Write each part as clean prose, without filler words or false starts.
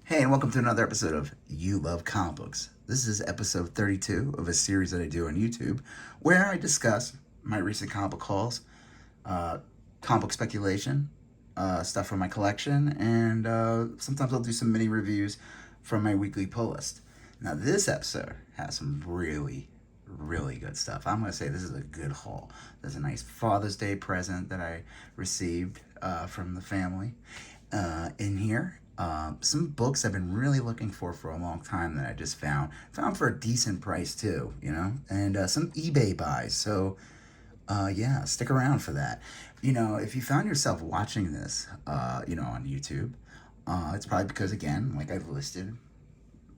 Hey, and welcome to another episode of You Love Comic Books. This is episode 32 of a series that I do on YouTube where I discuss my recent comic book hauls, uh, comic book speculation, stuff from my collection, and sometimes I'll do some mini reviews from my weekly pull list. Now, this episode has some really good stuff. I'm going to say this is a good haul. There's a nice Father's Day present that I received from the family in here. Some books I've been really looking for a long time that I just found for a decent price too, and some eBay buys. So yeah, stick around for that. If you found yourself watching this, on YouTube, it's probably because, again, like I've listed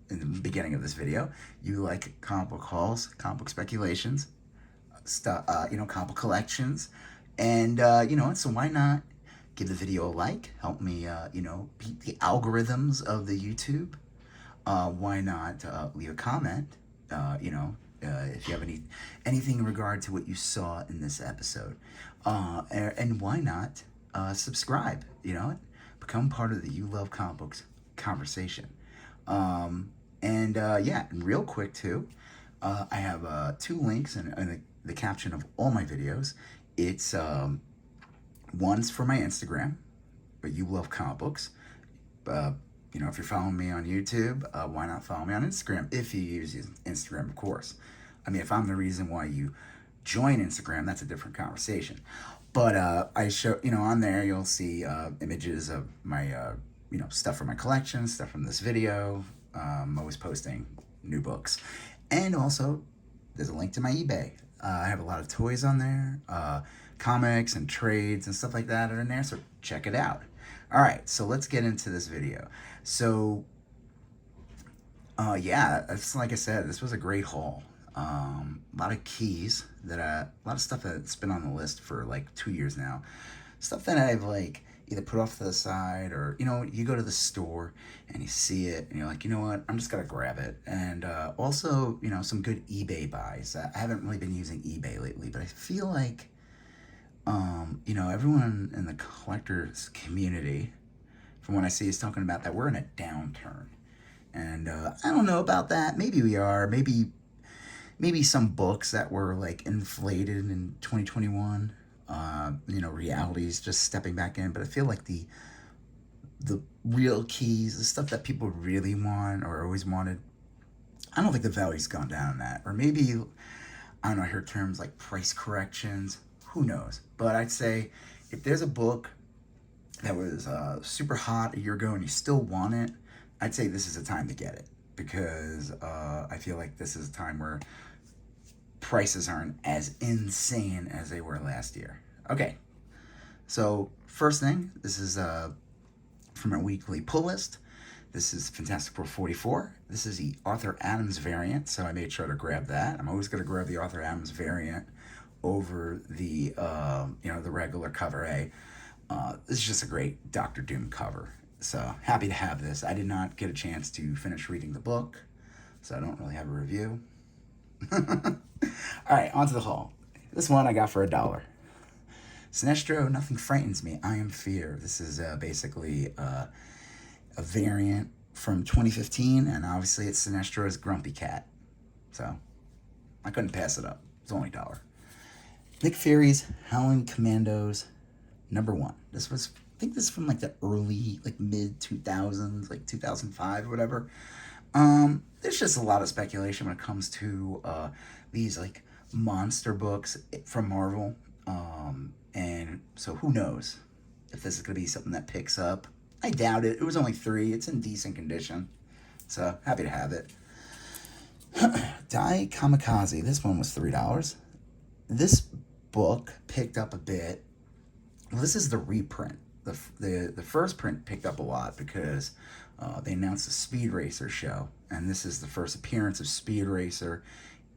in the beginning of this video, you like comic book hauls, comic book speculations, stuff, comic book collections, and so why not give the video a like, help me, beat the algorithms of the YouTube. Why not leave a comment? If you have anything in regard to what you saw in this episode, and why not subscribe? Become part of the You Love Comic Books conversation. And real quick too, I have two links in the caption of all my videos. It's one's for my Instagram, but You Love Comic Books. If you're following me on YouTube, why not follow me on Instagram if you use Instagram, of course. I mean, if I'm the reason why you join Instagram, that's a different conversation. But I show, on there you'll see images of my, stuff from my collection, stuff from this video. I'm always posting new books. And also, there's a link to my eBay. I have a lot of toys on there, comics and trades and stuff like that are in there, so check it out. All right, so let's get into this video. So, it's like I said, this was a great haul. A lot of keys a lot of stuff that's been on the list for like 2 years now. Stuff that I've like either put off to the side or, you go to the store and you see it and you're like, you know what, I'm just gonna grab it. And also, some good eBay buys. I haven't really been using eBay lately, but I feel like, everyone in the collectors community, from what I see, is talking about that we're in a downturn. And I don't know about that. Maybe we are. Maybe some books that were like inflated in 2021. Reality's just stepping back in. But I feel like the real keys, the stuff that people really want or always wanted, I don't think the value's gone down on that. Or maybe, I don't know, I heard terms like price corrections. Who knows? But I'd say if there's a book that was super hot a year ago and you still want it, I'd say this is a time to get it. Because I feel like this is a time where prices aren't as insane as they were last year. Okay, so first thing, this is from a weekly pull list. This is Fantastic Four 44. This is the Arthur Adams variant, so I made sure to grab that. I'm always going to grab the Arthur Adams variant over the the regular cover A. This is just a great Doctor Doom cover. So happy to have this. I did not get a chance to finish reading the book, so I don't really have a review. All right, on to the haul. This one I got for $1. Sinestro, Nothing Frightens Me, I Am Fear. This is basically a variant from 2015, and obviously it's Sinestro's Grumpy Cat. So I couldn't pass it up. It's only $1. Nick Fury's Howling Commandos, #1. I think this is from like the early, like mid 2000s, like 2005 or whatever. There's just a lot of speculation when it comes to these like monster books from Marvel. And so who knows if this is going to be something that picks up. I doubt it. It was only 3. It's in decent condition. So happy to have it. Die Kamikaze. This one was $3. This book picked up a bit. Well, this is the reprint. The first print picked up a lot because they announced the Speed Racer show, and this is the first appearance of Speed Racer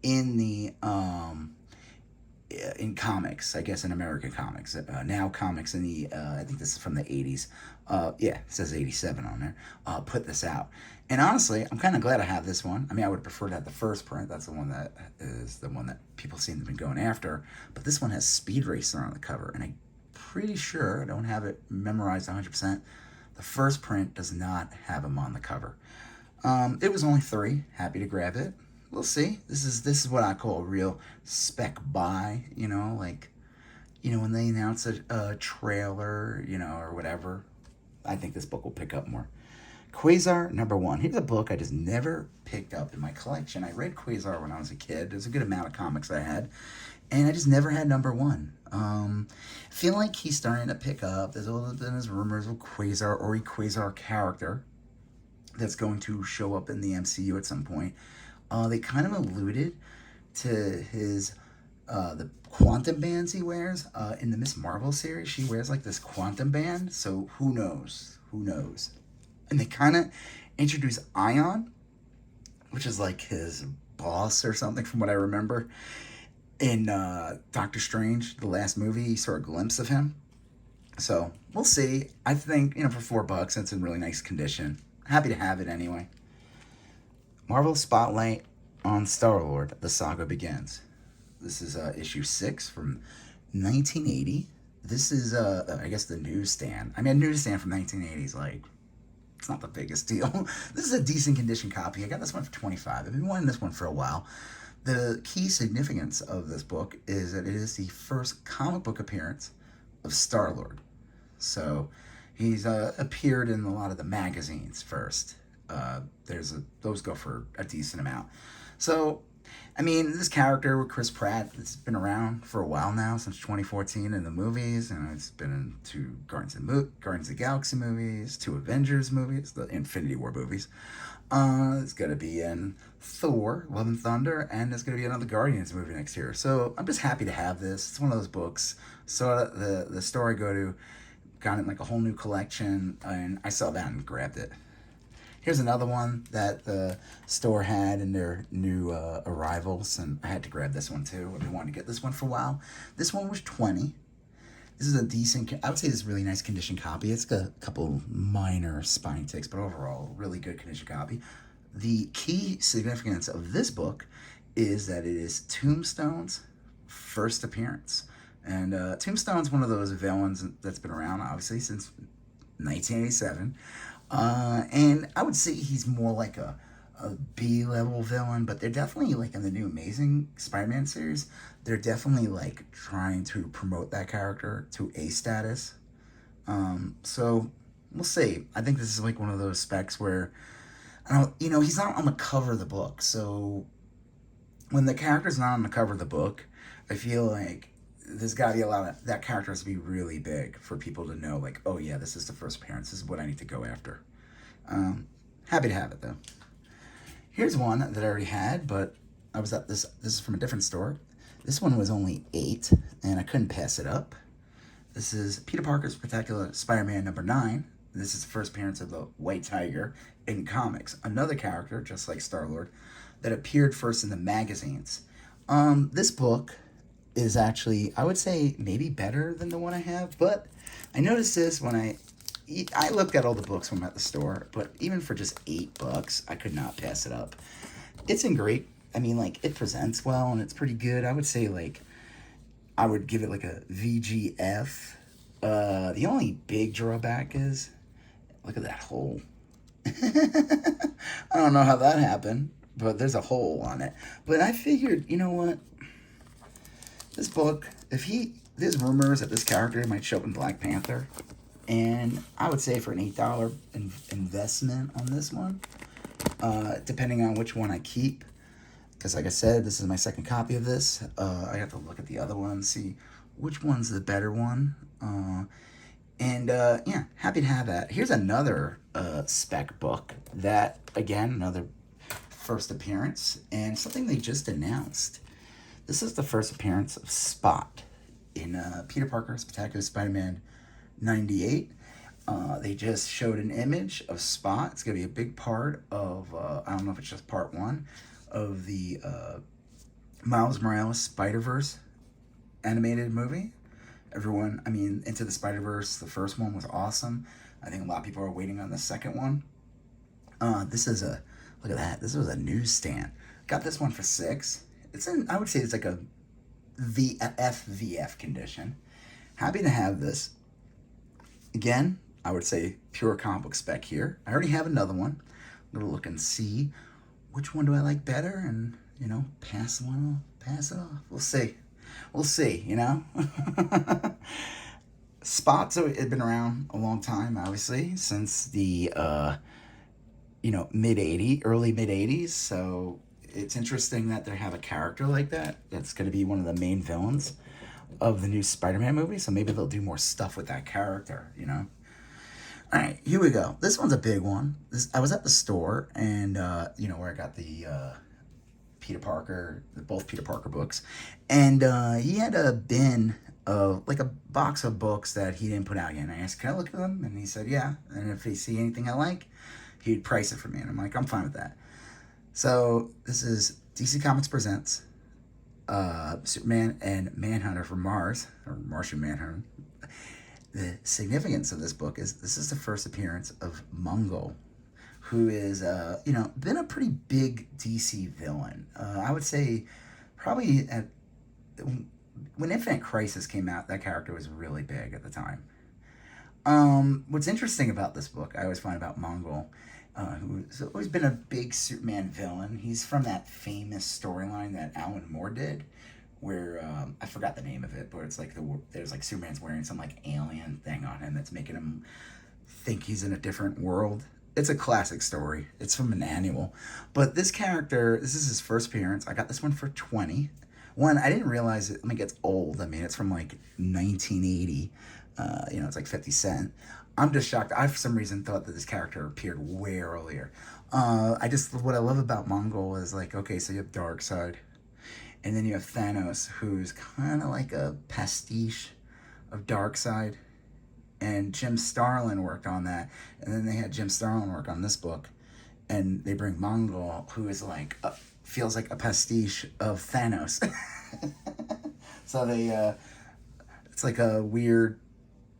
in the in comics, I guess in American comics. Now comics in the I think this is from the 80s. It says 87 on there. Put this out, and honestly, I'm kind of glad I have this one. I mean, I would prefer to have the first print. That's the one that is the one that people seem to be going after. But this one has Speed Racer on the cover, and I'm pretty sure, I don't have it memorized 100%, The first print does not have him on the cover. It was only 3. Happy to grab it. We'll see. This is what I call a real spec buy. Like when they announce a trailer, or whatever. I think this book will pick up more. Quasar #1. Here's a book I just never picked up in my collection. I read Quasar when I was a kid. There's a good amount of comics I had, and I just never had #1. I feel like he's starting to pick up. There's all been these rumors of Quasar or a Quasar character that's going to show up in the MCU at some point. They kind of alluded to his the quantum bands he wears in the Miss Marvel series. She wears like this quantum band, so who knows? Who knows? And they kind of introduce Ion, which is like his boss or something, from what I remember. In Doctor Strange, the last movie, you saw a glimpse of him. So we'll see. I think for $4, it's in really nice condition. Happy to have it anyway. Marvel Spotlight on Star-Lord: The Saga Begins. This is issue 6 from 1980. This is, I guess, the newsstand. I mean, a newsstand from 1980s, like, it's not the biggest deal. This is a decent condition copy. I got this one for $25. I've been wanting this one for a while. The key significance of this book is that it is the first comic book appearance of Star-Lord. So he's appeared in a lot of the magazines first. Those go for a decent amount. So, I mean, this character with Chris Pratt, it's been around for a while now, since 2014 in the movies, and it's been in 2 Guardians of the Galaxy movies, 2 Avengers movies, the Infinity War movies. It's going to be in Thor, Love and Thunder, and there's going to be another Guardians movie next year. So I'm just happy to have this. It's one of those books. So the store I go to got it in like a whole new collection, and I saw that and grabbed it. Here's another one that the store had in their new arrivals, and I had to grab this one too. I've been wanting to get this one for a while. This one was $20. This is a decent, I would say this is a really nice condition copy. It's got a couple minor spine ticks, but overall, really good condition copy. The key significance of this book is that it is Tombstone's first appearance. And Tombstone's one of those villains that's been around, obviously, since 1987. And I would say he's more like a B-level villain, but they're definitely, like, in the new Amazing Spider-Man series, they're definitely, like, trying to promote that character to A status. So we'll see. I think this is, like, one of those specs where, he's not on the cover of the book, so when the character's not on the cover of the book, I feel like there's got to be that character has to be really big for people to know, like, oh yeah, this is the first appearance. This is what I need to go after. Happy to have it, though. Here's one that I already had, but I was at this is from a different store. This one was only $8, and I couldn't pass it up. This is Peter Parker's Spectacular Spider-Man #9. This is the first appearance of the White Tiger in comics. Another character, just like Star-Lord, that appeared first in the magazines. This book is actually, I would say, maybe better than the one I have, but I noticed this when I looked at all the books when I'm at the store, but even for just $8, I could not pass it up. It's in great, I mean, like, it presents well, and it's pretty good. I would say, like, I would give it, like, a VGF. The only big drawback is, look at that hole. I don't know how that happened, but there's a hole on it. But I figured, you know what? This book, there's rumors that this character might show up in Black Panther, and I would say for an $8 investment on this one, depending on which one I keep, because like I said, this is my second copy of this. I have to look at the other one, see which one's the better one. Yeah, happy to have that. Here's another spec book that, again, another first appearance, and something they just announced. This is the first appearance of Spot in Peter Parker's Spectacular Spider-Man '98. They just showed an image of Spot. It's going to be a big part of, I don't know if it's just part 1, of the Miles Morales Spider-Verse animated movie. Everyone, I mean, Into the Spider-Verse, the first one was awesome. I think a lot of people are waiting on the second one. This is look at that. This was a newsstand. Got this one for $6. It's in, I would say it's like a VF condition. Happy to have this. Again, I would say pure comic book spec here. I already have another one. I'm gonna look and see which one do I like better, and pass one off, pass it off. We'll see. We'll see. Spots have been around a long time, obviously, since the early mid '80s. So it's interesting that they have a character like that. That's going to be one of the main villains of the new Spider-Man movie. So maybe they'll do more stuff with that character. All right, here we go. This one's a big one. I was at the store, and where I got the both Peter Parker books, and he had a bin of like a box of books that he didn't put out yet. And I asked, "Can I look at them?" And he said, "Yeah." And if he see anything I like, he'd price it for me, and I'm like, "I'm fine with that." So this is DC Comics presents Superman and Manhunter from Mars, or Martian Manhunter. The significance of this book is this is the first appearance of Mungo, who is, been a pretty big DC villain. I would say probably when Infinite Crisis came out, that character was really big at the time. What's interesting about this book, I always find about Mongol, who's always been a big Superman villain. He's from that famous storyline that Alan Moore did, where I forgot the name of it, but it's like there's like Superman's wearing some like alien thing on him that's making him think he's in a different world. It's a classic story. It's from an annual, but this character, this is his first appearance. I got this one for 20. One, I didn't realize it. I mean, it gets old. I mean, it's from like 1980. It's like 50 Cent. I'm just shocked. I, for some reason, thought that this character appeared way earlier. What I love about Mongol is like, okay, so you have Darkseid, and then you have Thanos, who's kind of like a pastiche of Darkseid. And Jim Starlin worked on that. And then they had Jim Starlin work on this book. And they bring Mongol, who is like, feels like a pastiche of Thanos. So it's like a weird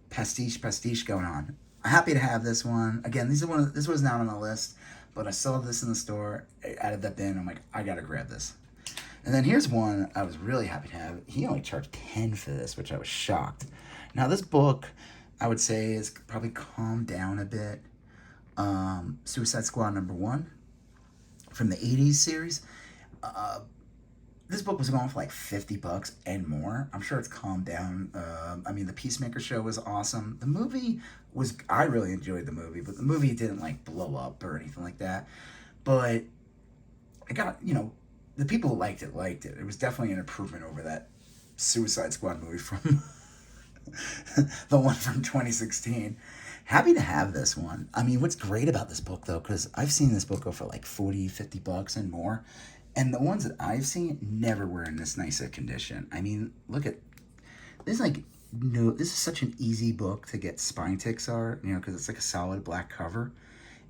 pastiche going on. I'm happy to have this one. Again, this was not on the list, but I saw this in the store, added that bin. I'm like, I gotta grab this. And then here's one I was really happy to have. He only charged 10 for this, which I was shocked. Now this book, I would say, is probably calmed down a bit. Suicide Squad #1 from the 80s series. This book was going for like $50 and more. I'm sure it's calmed down. The Peacemaker show was awesome. The movie I really enjoyed the movie, but the movie didn't like blow up or anything like that. But it got, the people who liked it. It was definitely an improvement over that Suicide Squad movie from the one from 2016. Happy to have this one. I mean, what's great about this book, though, because I've seen this book go for like $40-50 and more, and the ones that I've seen never were in this nice a condition. I mean, look at this. This is such an easy book to get spine ticks are, because it's like a solid black cover,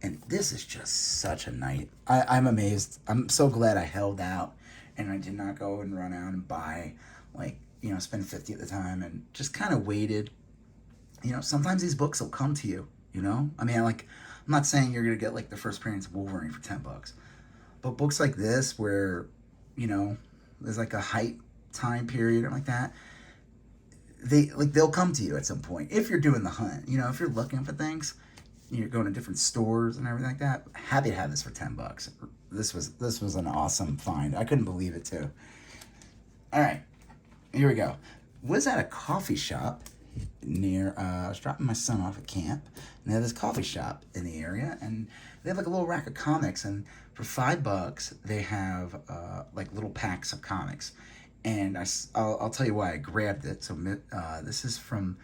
and this is just such a night. I'm amazed. I'm so glad I held out, and I did not go and run out and buy spend 50 at the time, and just kind of waited. Sometimes these books will come to you. I mean, I'm not saying you're gonna get like the first appearance of Wolverine for $10, but books like this where there's like a hype time period or like that, they'll come to you at some point if you're doing the hunt. If you're looking for things, you're going to different stores and everything like that. Happy to have this for $10. This was an awesome find. I couldn't believe it too. All right. Here we go. Was at a coffee shop near, I was dropping my son off at camp, and they have this coffee shop in the area, and they have like a little rack of comics, and for $5, they have like little packs of comics. And I'll tell you why I grabbed it. So this is from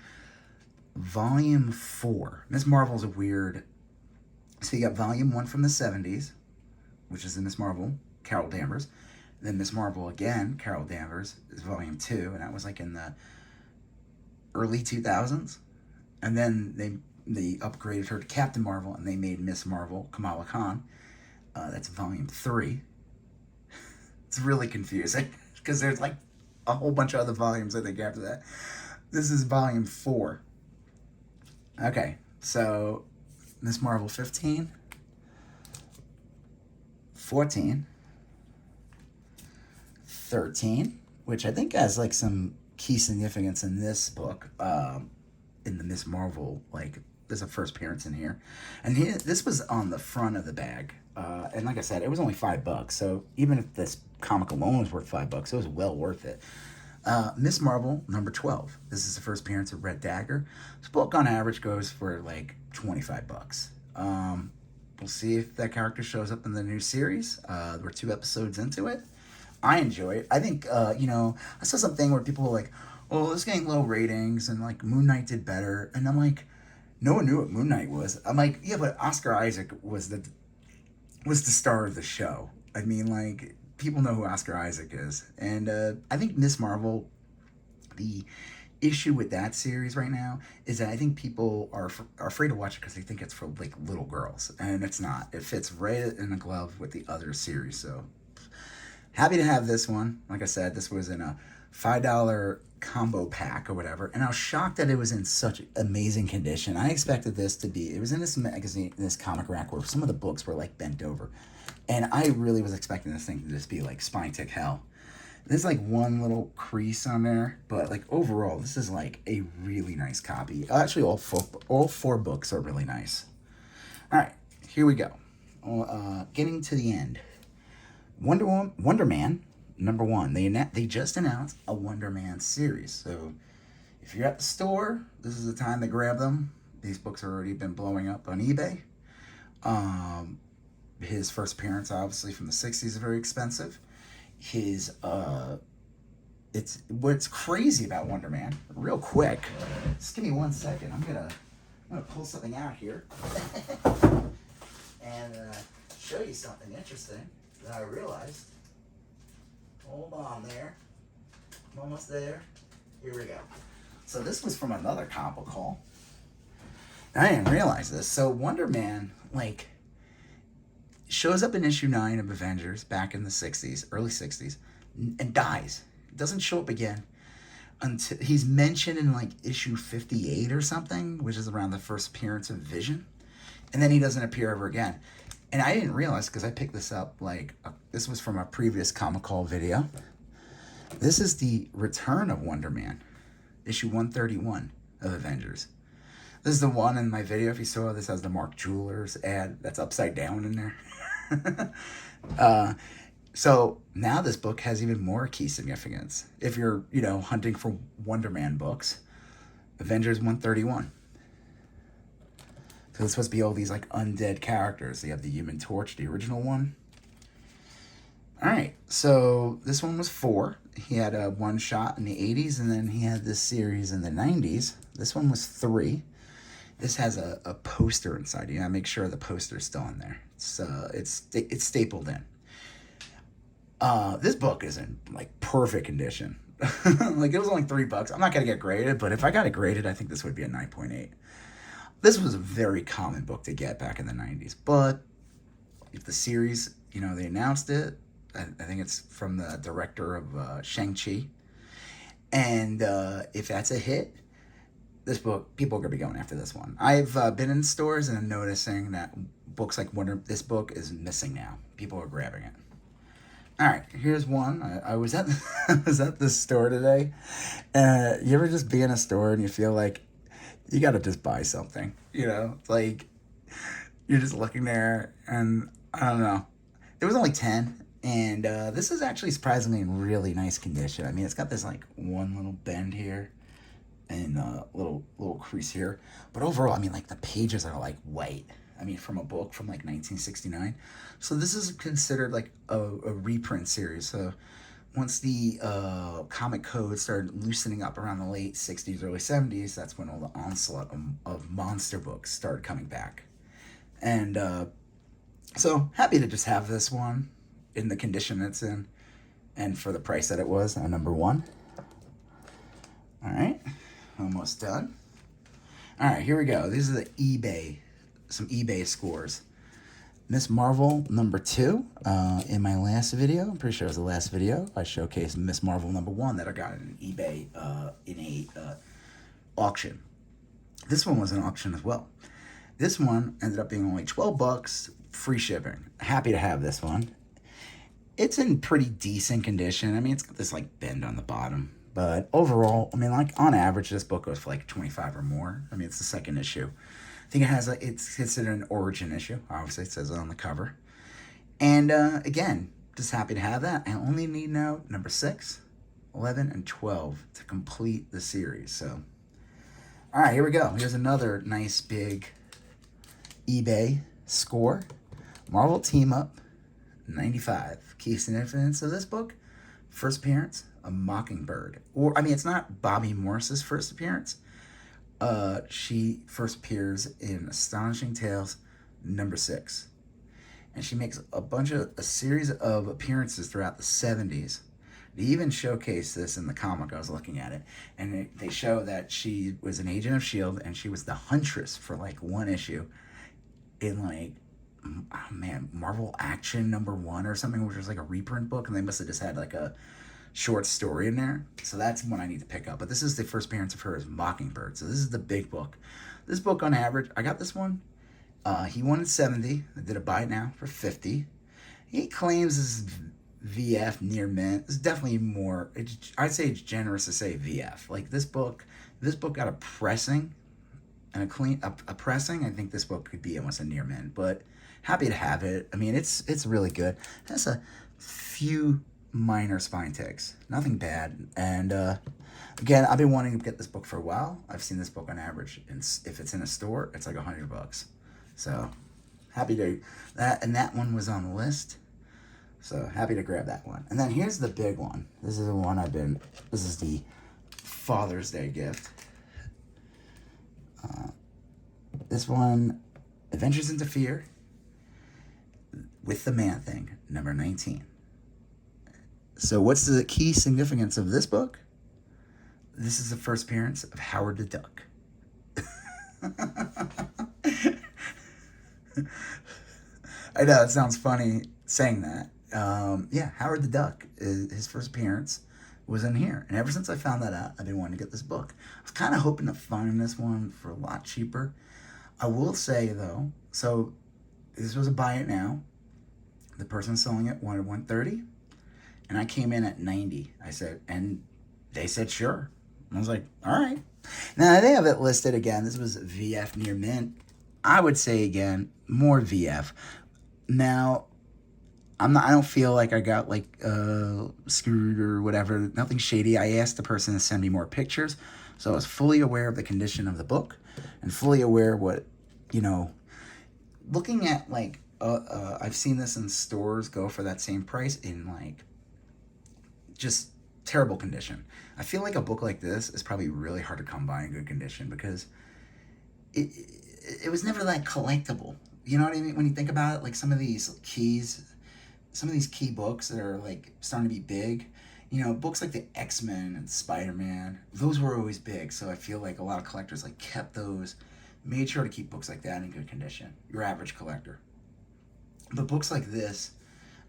Volume 4. Miss Marvel's a weird, so you got Volume 1 from the 70s, which is the Miss Marvel, Carol Danvers. Then Miss Marvel again, Carol Danvers, is Volume 2, and that was like in the early 2000s. And then they upgraded her to Captain Marvel, and they made Miss Marvel, Kamala Khan. That's Volume 3. It's really confusing, because there's like a whole bunch of other volumes, I think, after that. This is Volume 4. Okay, so Miss Marvel 15, 14, 13, which I think has like some key significance in this book, in the Miss Marvel like there's a first appearance in here. And this was on the front of the bag. And like I said, it was only $5. So even if this comic alone was worth $5, it was well worth it. Miss Marvel, number 12. This is the first appearance of Red Dagger. This book on average goes for like $25. We'll see if that character shows up in the new series. We're 2 episodes into it. I enjoy it. I think, I saw something where people were like, oh, this getting low ratings, and like Moon Knight did better. And I'm like, no one knew what Moon Knight was. I'm like, yeah, but Oscar Isaac was the star of the show. I mean, like, people know who Oscar Isaac is. And I think Miss Marvel, the issue with that series right now is that I think people are afraid to watch it because they think it's for like little girls, and it's not. It fits right in the glove with the other series. So happy to have this one. Like I said, this was in a $5 combo pack or whatever, and I was shocked that it was in such amazing condition. I expected this to be, it was in this magazine, this comic rack where some of the books were like bent over, and I really was expecting this thing to just be like spine tick hell. There's like one little crease on there, but like overall, this is like a really nice copy. Actually, all four books are really nice. All right, here we go. Getting to the end. Wonder Man, number 1. They just announced a Wonder Man series. So if you're at the store, this is the time to grab them. These books have already been blowing up on eBay. His first appearance, obviously from the 60s, is very expensive. It's what's crazy about Wonder Man, real quick, just give me 1 second. I'm gonna pull something out here and show you something interesting that I realized. Hold on there, I'm almost there. Here we go. So this was from another comic call. I didn't realize this. So Wonder Man, like, shows up in issue 9 of Avengers back in the 60s, early 60s, and dies. Doesn't show up again until he's mentioned in like issue 58 or something, which is around the first appearance of Vision. And then he doesn't appear ever again. And I didn't realize, because I picked this up, this was from a previous comic call video. This is the return of Wonder Man, issue 131 of Avengers. This is the one in my video. If you saw, this has the Mark Jewelers ad that's upside down in there. So now this book has even more key significance. If you're, hunting for Wonder Man books, Avengers 131. So it's supposed to be all these like undead characters. You have the Human Torch, the original one. All right, so this one was 4. He had a one shot in the 80s, and then he had this series in the 90s. This one was 3. This has a poster inside. You gotta make sure the poster's still in there. It's stapled in. This book is in like perfect condition. Like, it was only $3. I'm not gonna get graded, but if I got it graded, I think this would be a 9.8. This was a very common book to get back in the 90s. But if the series, they announced it, I think it's from the director of Shang-Chi. And if that's a hit, this book, people are going to be going after this one. I've been in stores and I'm noticing that books like this book is missing now. People are grabbing it. All right, here's one. I was at the store today. You ever just be in a store and you feel like you got to just buy something? Like, you're just looking there and I don't know. It was only 10. And this is actually surprisingly in really nice condition. I mean, it's got this like one little bend here and a little crease here, but overall, I mean, like, the pages are like white. I mean, from a book from like 1969. So this is considered like a reprint series. So once the comic code started loosening up around the late 60s, early 70s, that's when all the onslaught of monster books started coming back. And so happy to just have this one in the condition it's in, and for the price that it was, number 1. All right, almost done. All right, here we go. These are some eBay scores. Miss Marvel number 2. In my last video, I'm pretty sure it was the last video, I showcased Miss Marvel number 1 that I got in eBay in a auction. This one was an auction as well. This one ended up being only $12, free shipping. Happy to have this one. It's in pretty decent condition. I mean, it's got this like bend on the bottom, but overall, I mean, like, on average, this book goes for like 25 or more. I mean, it's the second issue. I think it's considered an origin issue. Obviously, it says it on the cover. And again, just happy to have that. I only need now number 6, 11, and 12 to complete the series. So, all right, here we go. Here's another nice big eBay score. Marvel Team Up 95. Key significance of this book: first appearance, a Mockingbird. Or, I mean, it's not Bobby Morse's first appearance. She first appears in Astonishing Tales number 6. And she makes a series of appearances throughout the 70s. They even showcase this in the comic. I was looking at it, and they show that she was an agent of S.H.I.E.L.D. and she was the Huntress for like one issue in like, oh man, Marvel Action number 1 or something, which was like a reprint book, and they must have just had like a short story in there. So that's one I need to pick up. But this is the first appearance of her as Mockingbird. So this is the big book. This book, on average, I got this one. He wanted 70. I did a buy it now for 50. He claims his VF near mint. It's definitely more. I'd say it's generous to say VF. Like this book got a pressing and a pressing. I think this book could be almost a near mint, but happy to have it. I mean, it's really good. It has a few minor spine ticks, nothing bad. And again, I've been wanting to get this book for a while. I've seen this book on average, and if it's in a store, it's like $100. So happy to that, and that one was on the list. So happy to grab that one. And then here's the big one. This is the one this is the Father's Day gift. This one, Adventures into Fear with the Man-Thing, number 19. So what's the key significance of this book? This is the first appearance of Howard the Duck. I know it sounds funny saying that. Yeah, Howard the Duck, his first appearance was in here. And ever since I found that out, I've been wanting to get this book. I was kind of hoping to find this one for a lot cheaper. I will say, though, so this was a buy it now. The person selling it wanted $130, and I came in at $90. And they said, sure. I was like, all right. Now, they have it listed again. This was VF near mint. I would say, again, more VF. Now, I don't feel like I got like screwed or whatever. Nothing shady. I asked the person to send me more pictures, so I was fully aware of the condition of the book and fully aware of what, looking at like I've seen this in stores go for that same price in like just terrible condition. I feel like a book like this is probably really hard to come by in good condition because it was never like collectible. You know what I mean? When you think about it, like some of these key books that are like starting to be big, books like the X-Men and Spider-Man, those were always big. So I feel like a lot of collectors like kept those, made sure to keep books like that in good condition. Your average collector. But books like this,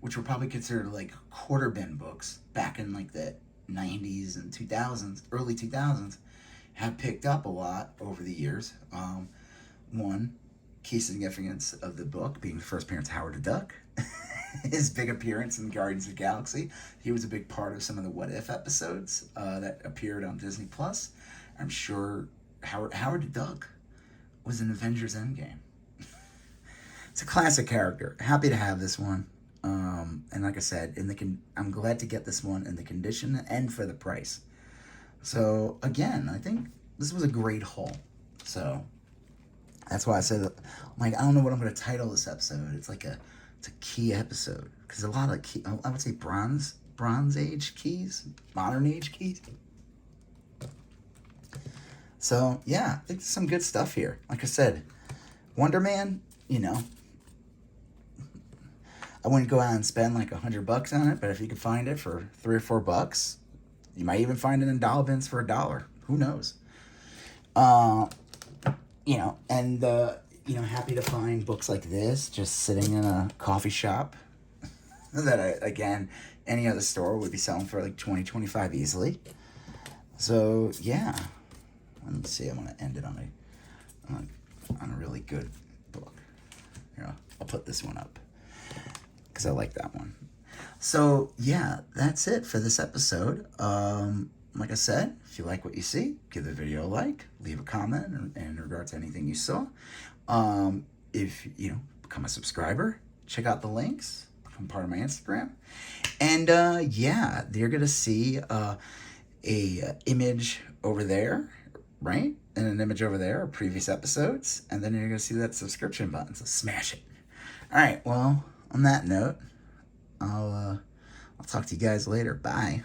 which were probably considered like quarter bin books back in like the 90s and 2000s, early 2000s, have picked up a lot over the years. One, key significance of the book being the first appearance of Howard the Duck. His big appearance in Guardians of the Galaxy. He was a big part of some of the What If episodes that appeared on Disney Plus. I'm sure Howard the Duck was in Avengers Endgame. It's a classic character. Happy to have this one. And like I said, I'm glad to get this one in the condition and for the price. So again, I think this was a great haul. So that's why I said, I don't know what I'm going to title this episode. It's a key episode because a lot of I would say bronze age keys, modern age keys. So yeah, I think there's some good stuff here. Like I said, Wonder Man, I wouldn't go out and spend like $100 on it, but if you could find it for $3 or $4, you might even find it in dollar bins for $1. Who knows? Happy to find books like this just sitting in a coffee shop that any other store would be selling for like $20, $25 easily. So yeah, let me see. I want to end it on a really good book. Here, I'll put this one up because I like that one. So yeah, that's it for this episode. like I said, if you like what you see, give the video a like, leave a comment in regard to anything you saw. If you become a subscriber, check out the links, become part of my Instagram. And yeah, you're gonna see a image over there, right? And an image over there of previous episodes, and then you're gonna see that subscription button, so smash it. All right, well, on that note, I'll talk to you guys later. Bye.